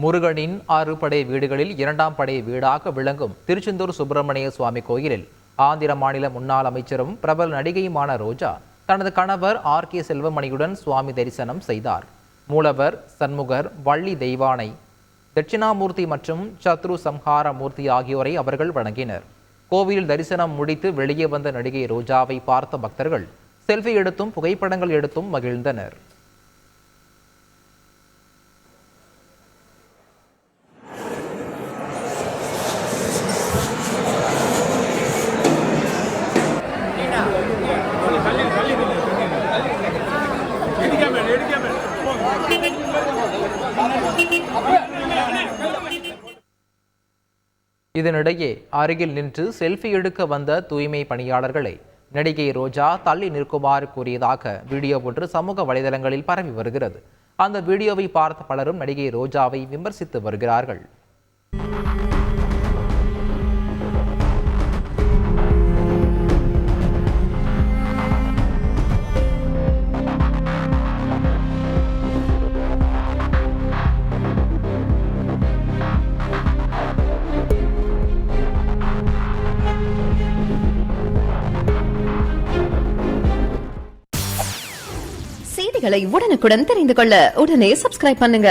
முருகனின் 6 படை வீடுகளில் 2ஆம் படை வீடாக விளங்கும் திருச்செந்தூர் சுப்பிரமணிய சுவாமி கோயிலில் ஆந்திர மாநில முன்னாள் அமைச்சரும் பிரபல நடிகையுமான ரோஜா தனது கணவர் R.K. செல்வமணியுடன் சுவாமி தரிசனம் செய்தார். மூலவர், சண்முகர், வள்ளி தெய்வானை, தட்சிணாமூர்த்தி மற்றும் சத்ரு சம்ஹார மூர்த்தி ஆகியோரை அவர்கள் வணங்கினர். கோவிலில் தரிசனம் முடித்து வெளியே வந்த நடிகை ரோஜாவை பார்த்த பக்தர்கள் செல்ஃபி எடுத்தும் புகைப்படங்கள் எடுத்தும் மகிழ்ந்தனர். இதனிடையே அருகில் நின்று செல்ஃபி எடுக்க வந்த தூய்மை பணியாளர்களை நடிகை ரோஜா தள்ளி நிற்குமாறு கூறியதாக வீடியோ ஒன்று சமூக வலைதளங்களில் பரவி வருகிறது. அந்த வீடியோவை பார்த்த பலரும் நடிகை ரோஜாவை விமர்சித்து வருகிறார்கள். செய்திகளை உடனுக்குடன் தெரிந்து கொள்ள உடனே சப்ஸ்கிரைப் பண்ணுங்க.